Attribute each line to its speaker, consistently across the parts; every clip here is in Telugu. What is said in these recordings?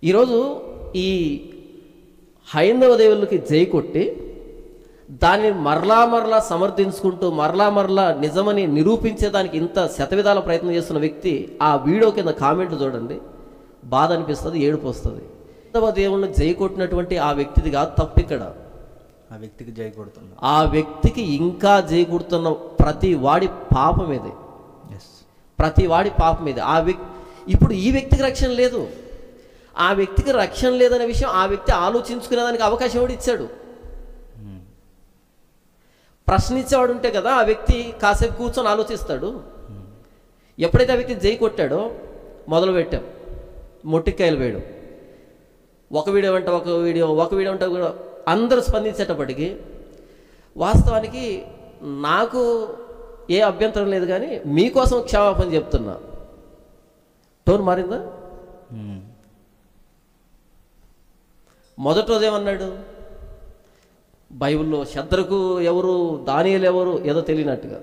Speaker 1: ఈరోజు ఈ హైందవ దేవుళ్ళకి జై కొట్టి దాన్ని మరలా సమర్థించుకుంటూ మరలా నిజమని నిరూపించేదానికి ఇంత శతవిధాల ప్రయత్నం చేస్తున్న వ్యక్తి ఆ వీడియో కింద కామెంట్ చూడండి, బాధ అనిపిస్తుంది, ఏడుపు వస్తుంది. హైందవ దేవుళ్ళని జై కొట్టినటువంటి ఆ వ్యక్తిది కాదు తప్పు, ఇక్కడ
Speaker 2: ఆ వ్యక్తికి జై కొడుతున్నా,
Speaker 1: ఆ వ్యక్తికి ఇంకా జై కొడుతున్న ప్రతి వాడి పాపం ఇది, ప్రతి వాడి పాపం ఇది. ఇప్పుడు ఈ వ్యక్తికి రక్షణ లేదు, ఆ వ్యక్తికి రక్షణ లేదనే విషయం ఆ వ్యక్తి ఆలోచించుకునేదానికి అవకాశం ఎవడు ఇచ్చాడు? ప్రశ్నించేవాడు ఉంటే కదా ఆ వ్యక్తి కాసేపు కూర్చొని ఆలోచిస్తాడు. ఎప్పుడైతే ఆ వ్యక్తి జై కొట్టాడో మొదలు పెట్టాం మొట్టికాయలు వేయడం, ఒక వీడియో అంటే అందరూ స్పందించేటప్పటికి వాస్తవానికి నాకు ఏ అభ్యంతరం లేదు, కానీ మీకోసం క్షమాపణ చెప్తున్నా. టోన్ మారిందా? మొదటి రోజు ఏమన్నాడు? బైబిల్లో శద్రకు ఎవరు, దానియేలు ఎవరు ఏదో తెలియనట్టుగా.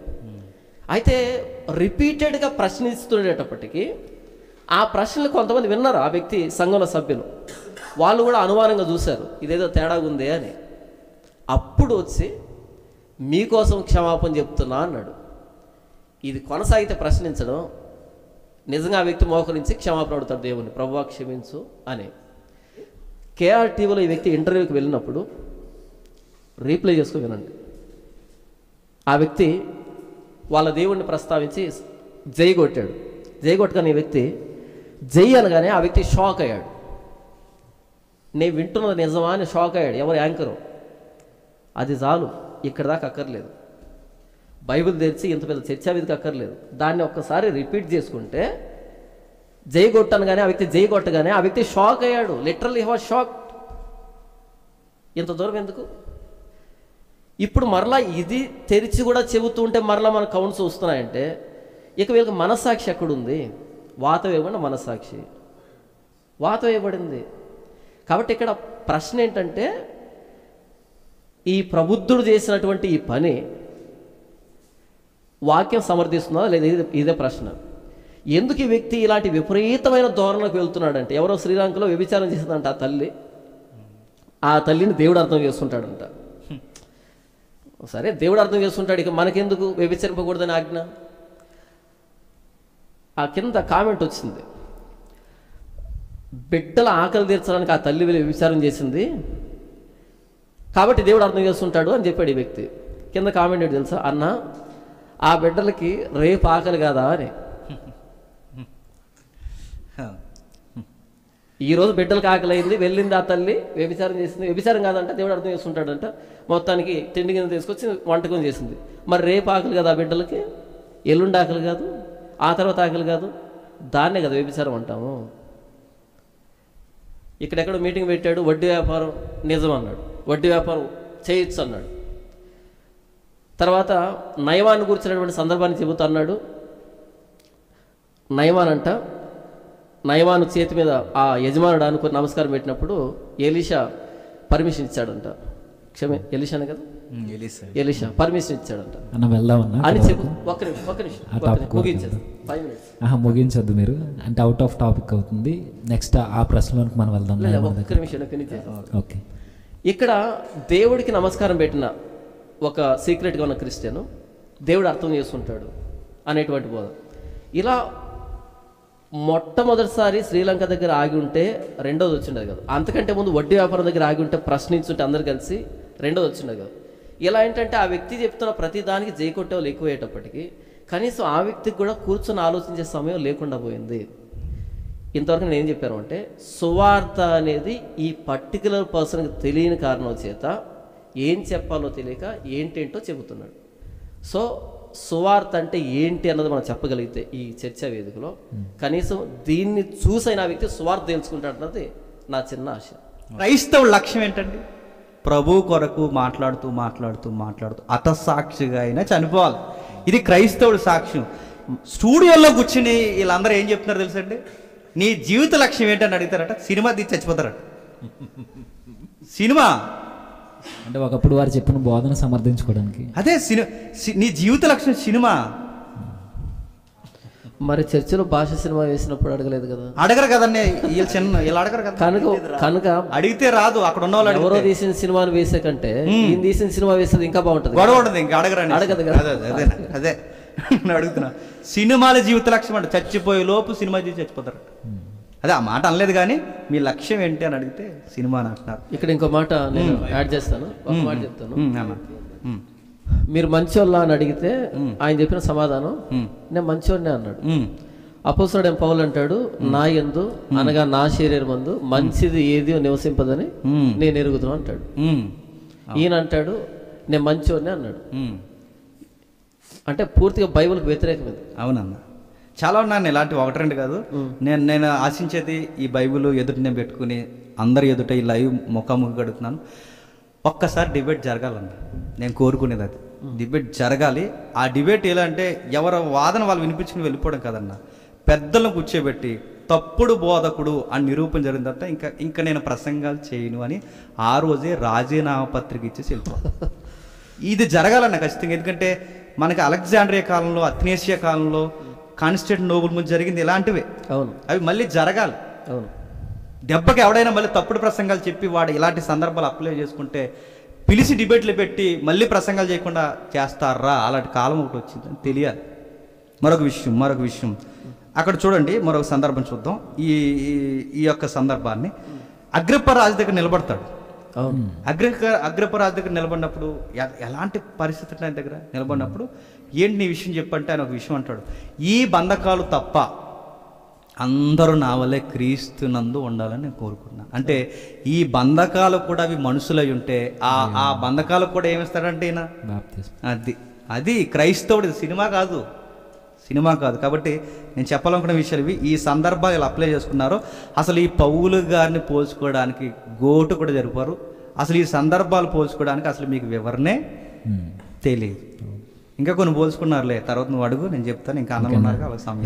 Speaker 1: అయితే రిపీటెడ్గా ప్రశ్నిస్తుండేటప్పటికీ ఆ ప్రశ్నలు కొంతమంది విన్నారు, ఆ వ్యక్తి సంఘంలో సభ్యులు, వాళ్ళు కూడా అనుమానంగా చూశారు ఇదేదో తేడాగా ఉందే అని. అప్పుడు వచ్చి మీకోసం క్షమాపణ చెప్తున్నా అన్నాడు. ఇది కొనసాగితే ప్రశ్నించడం, నిజంగా ఆ వ్యక్తి మోకరించి క్షమాపణ అడుగుతాడు దేవుని, ప్రభువా క్షమించు అని. కేఆర్ టీవీలో ఈ వ్యక్తి ఇంటర్వ్యూకి వెళ్ళినప్పుడు రీప్లే చేసుకుని వినండి. ఆ వ్యక్తి వాళ్ళ దేవుణ్ణి ప్రస్తావించి జై కొట్టాడు. జై కొట్టగానే ఈ వ్యక్తి జై అనగానే ఆ వ్యక్తి షాక్ అయ్యాడు. నేను వింటున్నది నిజమా అని షాక్ అయ్యాడు. ఎవరు యాంకరు? అది చాలు, ఇక్కడ దాకా అక్కర్లేదు. బైబిల్ తెరిచి ఇంత పెద్ద చర్చా వేదిక అక్కర్లేదు. దాన్ని ఒక్కసారి రిపీట్ చేసుకుంటే జై కొట్టనగానే ఆ వ్యక్తి జై కొట్టగానే ఆ వ్యక్తి షాక్ అయ్యాడు. Literally he was shocked. ఇంత దూరం ఎందుకు? ఇప్పుడు మరలా ఇది తెరిచి కూడా చెబుతూ ఉంటే మరలా మన కౌంట్స్ వస్తున్నాయంటే ఇక వీళ్ళకి మనస్సాక్షి ఎక్కడుంది? వాత వేయబడిన మనస్సాక్షి వాత వేయబడింది. కాబట్టి ఇక్కడ ప్రశ్న ఏంటంటే, ఈ ప్రబుద్ధుడు చేసినటువంటి ఈ పని వాక్యం సమర్థిస్తుందా లేదా? ఇదే ప్రశ్న. ఎందుకు ఈ వ్యక్తి ఇలాంటి విపరీతమైన ధోరణకు వెళ్తున్నాడంటే, ఎవరో శ్రీలంకలో వ్యభిచారం చేసిందంట ఆ తల్లి, ఆ తల్లిని దేవుడు అర్థం చేసుకుంటాడంట. సరే, దేవుడు అర్థం చేసుకుంటాడు, ఇక మనకెందుకు వ్యభిచరింపకూడదని ఆజ్ఞ? ఆ కింద కామెంట్ వచ్చింది, బిడ్డల ఆకలి తీర్చడానికి ఆ తల్లి వెళ్ళి వ్యభిచారం చేసింది కాబట్టి దేవుడు అర్థం చేసుకుంటాడు అని చెప్పాడు ఈ వ్యక్తి. కింద కామెంట్ ఏంటి తెలుసా? అన్న, ఆ బిడ్డలకి రేపు ఆకలి కాదా అని. ఈరోజు బిడ్డలకు ఆకలి అయింది, వెళ్ళింది ఆ తల్లి, వ్యభిచారం చేసింది. వ్యభిచారం కాదంట, దేవుడు అర్థం చేసుకుంటాడంట. మొత్తానికి తిండి కింద తీసుకొచ్చి వంటకం చేసింది. మరి రేపు ఆకలి కదా ఆ బిడ్డలకి, ఎల్లుండి ఆకలి కాదు, ఆ తర్వాత ఆకలి కాదు, దాన్నే కదా వ్యభిచారం అంటాము. ఇక్కడెక్కడో మీటింగ్ పెట్టాడు, వడ్డీ వ్యాపారం నిజం అన్నాడు, వడ్డీ వ్యాపారం చేయొచ్చు అన్నాడు. తర్వాత నయమాన్ని గురించినటువంటి సందర్భాన్ని చెబుతా అన్నాడు. నయమాను చేతి మీద ఆ యజమానుడు అనుకుని నమస్కారం పెట్టినప్పుడు ఎలీషా పర్మిషన్ ఇచ్చాడంట. ఎలీషానే కదా, ఎలీషా పర్మిషన్ ఇచ్చాడంట అని చెప్పు. ఒక్క నిమిషం
Speaker 3: ముగించద్దు మీరు, అంటే అవుట్ ఆఫ్ టాపిక్ అవుతుంది. నెక్స్ట్ ఆ ప్రశ్నలోకి మనం వెళ్దాం.
Speaker 1: ఒక్క నిమిషం. ఓకే, ఇక్కడ దేవుడికి నమస్కారం పెట్టిన ఒక సీక్రెట్గా ఉన్న క్రిస్టియన్ దేవుడు అర్థం చేసుకుంటాడు అనేటువంటి బోధ. ఇలా మొట్టమొదటిసారి శ్రీలంక దగ్గర ఆగి ఉంటే రెండోది వచ్చిండదు కదా, అంతకంటే ముందు వడ్డీ వ్యాపారం దగ్గర ఆగి ఉంటే ప్రశ్నించుంటే అందరు కలిసి రెండోది వచ్చిండదు కదా. ఇలా ఏంటంటే ఆ వ్యక్తి చెప్తున్న ప్రతి దానికి జై కొట్టే వాళ్ళు ఎక్కువయ్యేటప్పటికీ కనీసం ఆ వ్యక్తికి కూడా కూర్చొని ఆలోచించే సమయం లేకుండా పోయింది. ఇంతవరకు నేను ఏం చెప్పాను అంటే, సువార్త అనేది ఈ పర్టికులర్ పర్సన్కి తెలియని కారణం చేత ఏం చెప్పాలో తెలియక ఏంటేంటో చెబుతున్నాడు. సో సువార్త అంటే ఏంటి అన్నది మనం చెప్పగలిగితే ఈ చర్చా వేదికలో కనీసం దీన్ని చూసైన ఆ వ్యక్తి సువార్త తెలుసుకుంటాడన్నది నా చిన్న ఆశ.
Speaker 2: క్రైస్తవుల లక్ష్యం ఏంటండి? ప్రభు కొరకు మాట్లాడుతూ అతసాక్షిగా అయినా చనిపోవాలి. ఇది క్రైస్తవుడి సాక్ష్యం. స్టూడియోలో కూర్చుని వీళ్ళందరూ ఏం చెప్తున్నారు తెలుసండి? నీ జీవిత లక్ష్యం ఏంటని అడుగుతారట, సినిమా తీసి చచ్చిపోతారట. సినిమా
Speaker 3: అంటే ఒకప్పుడు వారు చెప్పిన బోధన సమర్థించుకోవడానికి.
Speaker 2: అదే నీ జీవిత లక్ష్యం సినిమా.
Speaker 1: మరి చర్చిలో భాష సినిమా వేసినప్పుడు అడగలేదు కదా?
Speaker 2: అడగరు కదండి, వీళ్ళు అడగరు కదా.
Speaker 1: కనుక
Speaker 2: అడిగితే రాదు, అక్కడ ఉన్న వాళ్ళు
Speaker 1: ఎవరో తీసిన సినిమాని వేసే కంటే ఈయన తీసిన సినిమా వేసేది ఇంకా బాగుంటుంది.
Speaker 2: గొడవ ఉంటుంది, ఇంకా అడగరండి.
Speaker 1: అడగదు కదా.
Speaker 2: అదే నేను అడుగుతున్నా. సినిమాల జీవిత లక్ష్యం అంటే చచ్చిపోయే లోపు సినిమా చూసి చచ్చిపోతారు. అదే ఆ మాట అనలేదు, కానీ మీ లక్ష్యం ఏంటి అని అడిగితే సినిమా అని అంటున్నారు.
Speaker 1: ఇక్కడ ఇంకో మాట నేను యాడ్ చేస్తాను, ఒక మాట చెప్తాను. మీరు మంచోళ్ళ అని అడిగితే ఆయన చెప్పిన సమాధానం నేను మంచోడినే అన్నాడు. అపోస్తలుడైన పౌలు అంటాడు, నా యందు అనగా నా శరీరమందు మంచిది ఏది నివసింపదని నేను ఎరుగుదును అంటాడు. ఈయన అంటాడు నేను మంచోడినే అన్నాడు. అంటే పూర్తిగా బైబిల్కి వ్యతిరేకమైంది.
Speaker 2: అవునన్నా, చాలా ఉన్నాను ఇలాంటి, ఒకటి రెండు కాదు. నేను ఆశించేది ఈ బైబిల్ ఎదుట నేను పెట్టుకుని అందరి ఎదుట ఈ లైవ్ ముఖాముఖి గడుపుతున్నాను. ఒక్కసారి డిబేట్ జరగాలన్న నేను కోరుకునేది, అది డిబేట్ జరగాలి. ఆ డిబేట్ ఎలా అంటే ఎవరి వాదన వాళ్ళు వినిపించుకుని వెళ్ళిపోవడం కదన్న, పెద్దలను కూర్చోబెట్టి తప్పుడు బోధకుడు అని నిరూపణ జరిగిన తర్వాత ఇంకా నేను ప్రసంగాలు చేయను అని ఆ రోజే రాజీనామా పత్రిక ఇచ్చేసి వెళ్ళిపోవాలి. ఇది జరగాలన్న ఖచ్చితంగా. ఎందుకంటే మనకి అలెగ్జాండ్రియా కాలంలో, అథ్నేసియా కాలంలో కాన్స్టాంటినోపుల్ ముందు జరిగింది ఇలాంటివే.
Speaker 1: అవును,
Speaker 2: అవి మళ్ళీ జరగాలి.
Speaker 1: అవును,
Speaker 2: దెబ్బకి ఎవడైనా మళ్ళీ తప్పుడు ప్రసంగాలు చెప్పి వాడు ఇలాంటి సందర్భాలు అప్లై చేసుకుంటే పిలిచి డిబేట్లు పెట్టి మళ్ళీ ప్రసంగాలు చేయకుండా చేస్తారా, అలాంటి కాలం ఒకటి వచ్చిందని తెలియాలి. మరొక విషయం అక్కడ చూడండి, మరొక సందర్భం చూద్దాం. ఈ యొక్క సందర్భాన్ని అగ్రిప్ప రాజు దగ్గర నిలబడతాడు. అగ్రిప్ప రాజు దగ్గర నిలబడినప్పుడు ఎలాంటి పరిస్థితులు ఆయన దగ్గర నిలబడినప్పుడు ఏంటి నీ విషయం చెప్పంటే ఆయన ఒక విషయం అంటాడు, ఈ బంధకాలు తప్ప అందరూ నా వల్లే క్రీస్తునందు ఉండాలని నేను కోరుకున్నాను. అంటే ఈ బంధకాలు కూడా అవి మనుషులై ఉంటే ఆ బంధకాలకు కూడా ఏమిస్తాడంటే ఈయన అది క్రైస్తవుడి సినిమా కాదు. కాబట్టి నేను చెప్పాలనుకున్న విషయాలు ఇవి. ఈ సందర్భాలు ఇలా అప్లై చేసుకున్నారు. అసలు ఈ పౌలు గారిని పోల్చుకోవడానికి గోటు కూడా జరిపారు. అసలు ఈ సందర్భాలు పోల్చుకోవడానికి అసలు మీకు వివరణే తెలియదు. ఇంకా కొన్ని పోల్చుకున్నారులే, తర్వాత నువ్వు అడుగు, నేను చెప్తాను. ఇంకా అన్నం ఉన్నారు కాబట్టి సమయం